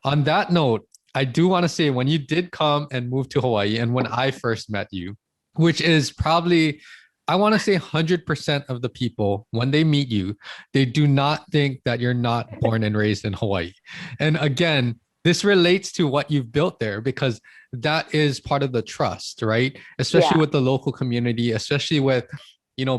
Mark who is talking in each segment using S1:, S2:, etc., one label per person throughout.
S1: On that note, I do want to say when you did come and move to Hawaii and when I first met you, which is probably, I want to say 100% of the people, when they meet you, they do not think that you're not born and raised in Hawaii. And again, this relates to what you've built there because that is part of the trust, right? Especially
S2: Yeah.
S1: with the local community, especially with,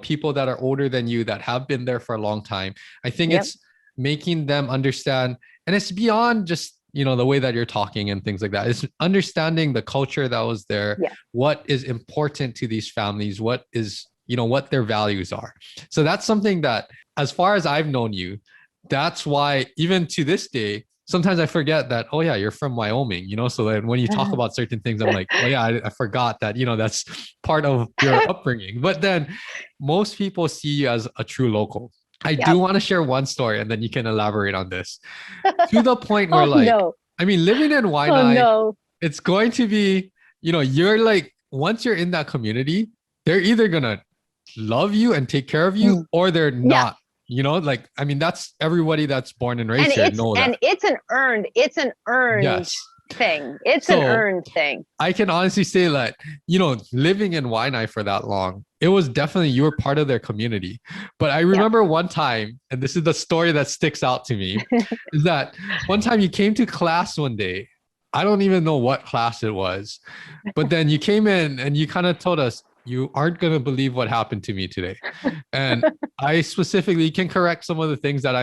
S1: people that are older than you that have been there for a long time. I think
S2: Yep.
S1: it's making them understand, and it's beyond just, the way that you're talking and things like that. It's understanding the culture that was there,
S2: Yeah.
S1: what is important to these families, what is, what their values are. So that's something that, as far as I've known you, that's why even to this day, sometimes I forget that, oh yeah, you're from Wyoming, so that when you talk about certain things, I'm like, oh yeah, I forgot that, that's part of your upbringing. But then most people see you as a true local. I do
S2: Yep.
S1: want to share one story and then you can elaborate on this to the point where,
S2: Oh
S1: like,
S2: no.
S1: I mean, living in
S2: Oh
S1: Waianae,
S2: no.
S1: it's going to be, you're like, once you're in that community, they're either going to love you and take care of you
S2: Mm.
S1: or they're
S2: Yeah.
S1: not, like, I mean, that's everybody that's born and
S2: And
S1: raised here know that.
S2: it's an earned
S1: Yes.
S2: thing. It's an
S1: So
S2: earned thing.
S1: I can honestly say that, living in Waianae for that long, it was definitely, you were part of their community. But I
S2: Yep.
S1: remember one time, and this is the story that sticks out to me, is that one time you came to class one day. I don't even know what class it was, but then you came in and you kind of told us, you aren't going to believe what happened to me today. And I specifically can correct some of the things that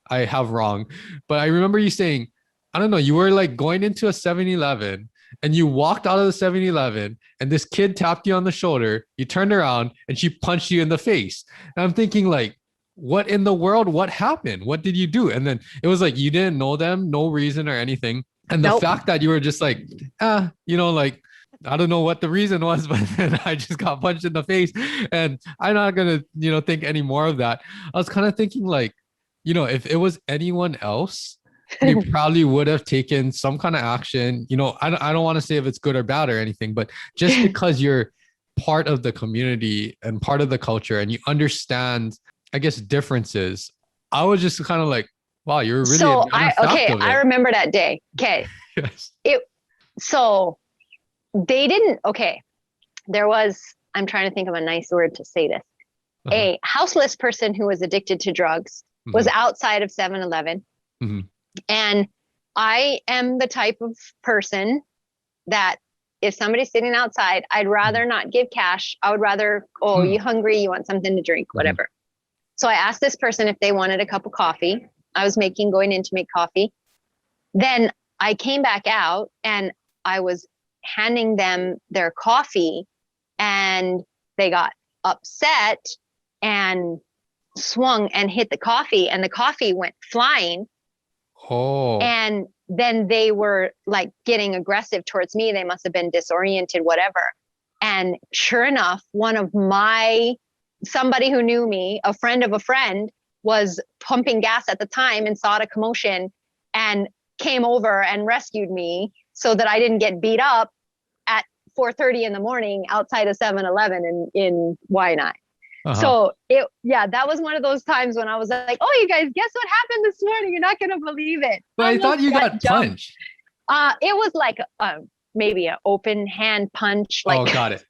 S1: I have wrong. But I remember you saying, I don't know, you were like going into a 7-Eleven and you walked out of the 7-Eleven and this kid tapped you on the shoulder, you turned around and she punched you in the face. And I'm thinking like, what in the world? What happened? What did you do? And then it was like, you didn't know them, no reason or anything. And the
S2: Nope.
S1: fact that you were just like, like, I don't know what the reason was, but then I just got punched in the face and I'm not going to, think any more of that. I was kind of thinking like, if it was anyone else, they probably would have taken some kind of action. I don't want to say if it's good or bad or anything, but just because you're part of the community and part of the culture and you understand, I guess, differences, I was just kind of like, wow, you're really a
S2: So
S1: matter of fact of
S2: I
S1: it.
S2: remember that day. Okay.
S1: Yes.
S2: So they didn't, okay. There was, I'm trying to think of a nice word to say this.
S1: Uh-huh.
S2: A houseless person who was addicted to drugs was outside of 7-Eleven.
S1: Mhm.
S2: And I am the type of person that if somebody's sitting outside, I'd rather not give cash. I would rather, oh, you hungry? You want something to drink, whatever. So I asked this person if they wanted a cup of coffee. I was going in to make coffee. Then I came back out and I was handing them their coffee and they got upset and swung and hit the coffee and the coffee went flying.
S1: Oh.
S2: And then they were like getting aggressive towards me. They must have been disoriented, whatever. And sure enough, somebody who knew me, a friend of a friend, was pumping gas at the time and saw the commotion and came over and rescued me so that I didn't get beat up at 4:30 in the morning outside of 7-Eleven in Waianae. So that was one of those times when I was like, oh, you guys, guess what happened this morning? You're not going to believe it.
S1: But I thought you got punched.
S2: It was like maybe an open hand punch. Like,
S1: oh, got it.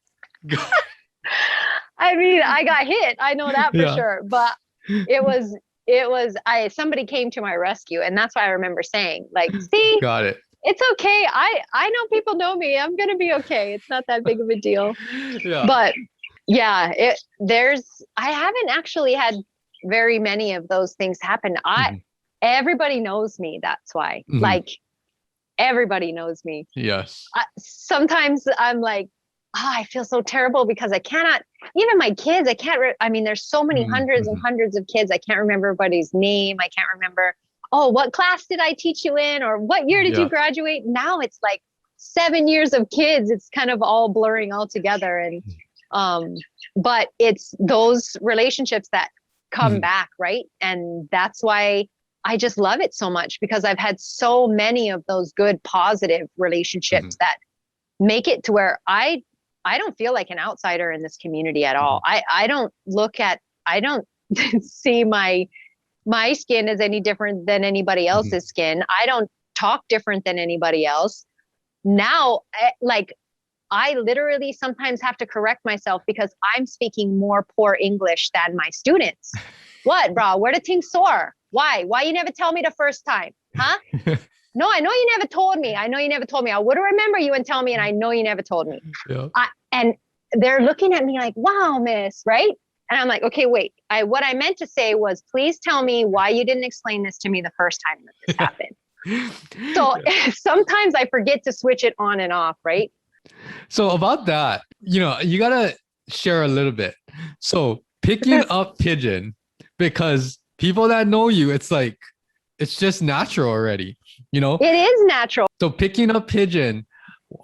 S2: I mean, I got hit. I know that for sure. But somebody came to my rescue. And that's why I remember saying, like, see,
S1: got it.
S2: It's okay. I know people know me. I'm going to be okay. It's not that big of a deal. But yeah, I haven't actually had very many of those things happen. Everybody knows me. That's why, like, everybody knows me.
S1: Yes.
S2: Sometimes I'm like, I feel so terrible because I cannot, even my kids, I mean, there's so many hundreds and hundreds of kids. I can't remember everybody's name. I can't remember, oh, what class did I teach you in? Or what year did you graduate? Now it's like 7 years of kids. It's kind of all blurring all together. And, but it's those relationships that come back, right? And that's why I just love it so much, because I've had so many of those good, positive relationships that make it to where I don't feel like an outsider in this community at all. I don't see my skin as any different than anybody else's skin. I don't talk different than anybody else. Now, I literally sometimes have to correct myself because I'm speaking more poor English than my students. What, bro? Where the things sore? Why? Why you never tell me the first time? Huh? No, I know you never told me. I know you never told me. I would remember you and tell me, and I know you never told me.
S1: Yeah.
S2: And they're looking at me like, wow, miss, right? And I'm like, okay, wait. What I meant to say was, please tell me why you didn't explain this to me the first time that this happened. So sometimes I forget to switch it on and off, right?
S1: So about that, you gotta share a little bit. So picking up pigeon, because people that know you, it's like, it's just natural already,
S2: It is natural.
S1: So picking up pigeon,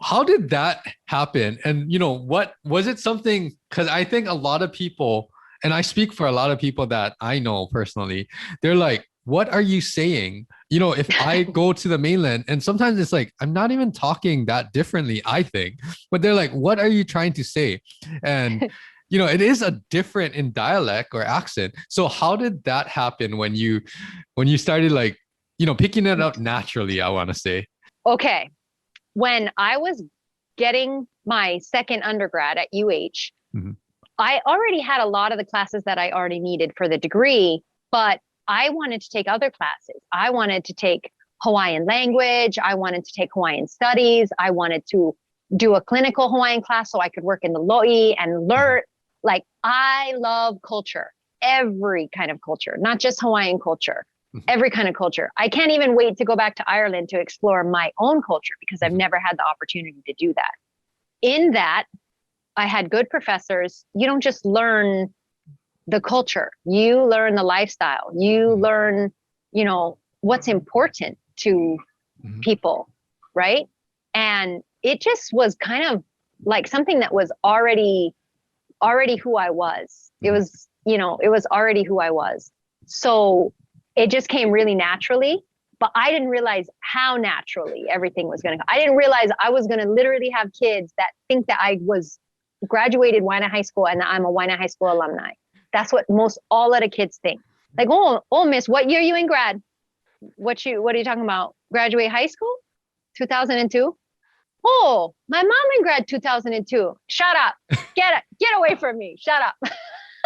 S1: how did that happen? And, what was it something, because I think a lot of people, and I speak for a lot of people that I know personally, they're like, what are you saying? If I go to the mainland, and sometimes it's like, I'm not even talking that differently, I think, but they're like, what are you trying to say? And, it is a different in dialect or accent. So how did that happen when you started picking it up naturally, I want to say?
S2: Okay. When I was getting my second undergrad at UH, I already had a lot of the classes that I already needed for the degree, but I wanted to take other classes. I wanted to take Hawaiian language. I wanted to take Hawaiian studies. I wanted to do a clinical Hawaiian class so I could work in the lo'i and learn. I love culture, every kind of culture, not just Hawaiian culture, every kind of culture. I can't even wait to go back to Ireland to explore my own culture because I've never had the opportunity to do that. In that, I had good professors. You don't just learn the culture, you learn the lifestyle, you learn, what's important to people, right? And it just was kind of like something that was already who I was. It was, it was already who I was. So it just came really naturally, but I didn't realize how naturally everything was going to go. I didn't realize I was going to literally have kids that think that I was graduated Waianae High School and that I'm a Waianae High School alumni. That's what all of the kids think. Like, oh, miss, what year you in grad? What are you talking about? Graduate high school? 2002? Oh, my mom in grad 2002. Shut up. Get away from me. Shut up.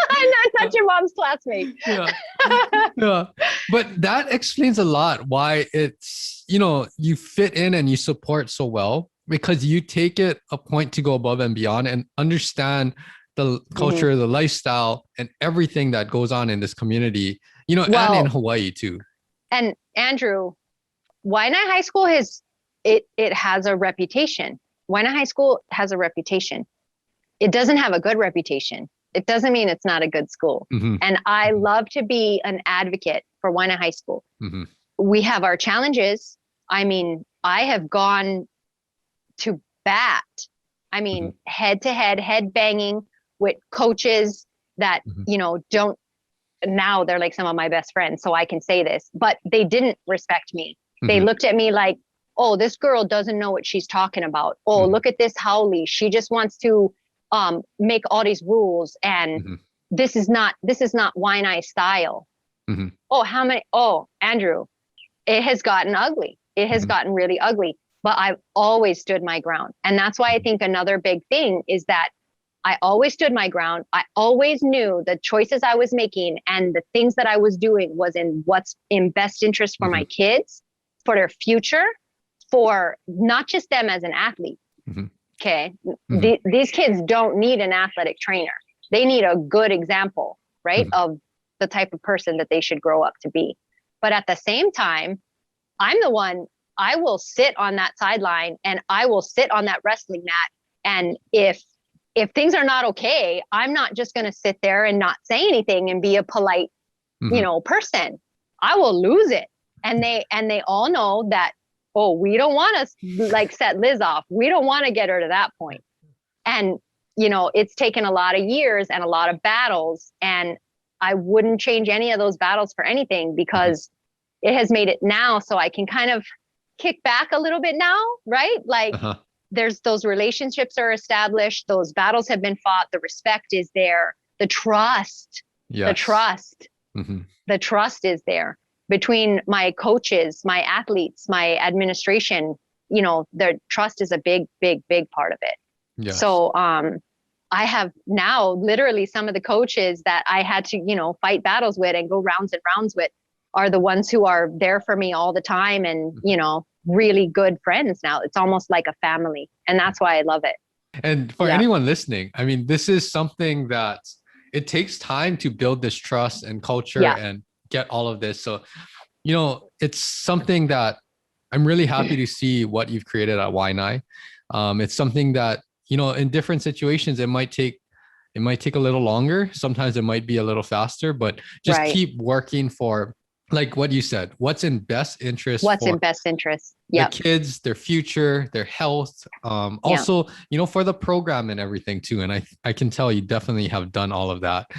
S2: I'm not your mom's classmate.
S1: Yeah. But that explains a lot why it's, you fit in and you support so well, because you take it a point to go above and beyond and understand the culture, the lifestyle, and everything that goes on in this community, and in Hawaii too.
S2: And Andrew, Waianae High School it has a reputation. Waianae High School has a reputation. It doesn't have a good reputation. It doesn't mean it's not a good school. And I love to be an advocate for Waianae High School. We have our challenges. I mean, I have gone to bat. I mean, head to head banging with coaches that, don't, now they're like some of my best friends. So I can say this, but they didn't respect me. They looked at me like, oh, this girl doesn't know what she's talking about. Oh, look at this Howley. She just wants to make all these rules. And this is not Waianae style. Oh, Andrew, it has gotten ugly. It has gotten really ugly, but I've always stood my ground. And that's why I think another big thing is that I always stood my ground. I always knew the choices I was making and the things that I was doing was in what's in best interest for my kids, for their future, for not just them as an athlete. Okay. These kids don't need an athletic trainer. They need a good example, right? Of the type of person that they should grow up to be. But at the same time, I'm the one, I will sit on that sideline and I will sit on that wrestling mat. And if things are not okay, I'm not just going to sit there and not say anything and be a polite, person. I will lose it. And they all know that, oh, we don't want to set Liz off. We don't want to get her to that point. And, it's taken a lot of years and a lot of battles, and I wouldn't change any of those battles for anything because it has made it now so I can kind of kick back a little bit now, right? Like there's those relationships are established. Those battles have been fought. The respect is there. The trust, the trust is there. between my coaches, my athletes, my administration, their trust is a big, big, big part of it.
S1: Yes.
S2: So I have now literally some of the coaches that I had to, fight battles with and go rounds and rounds with are the ones who are there for me all the time and, really good friends now. It's almost like a family. And that's why I love it.
S1: And for anyone listening, I mean, this is something that it takes time to build this trust and culture and get all of this. So, it's something that I'm really happy to see what you've created at Waianae. It's something that, in different situations, it might take a little longer. Sometimes it might be a little faster, but just keep working for, like what you said, what's in best interest. The kids, their future, their health. Also, for the program and everything too. And I can tell you definitely have done all of that.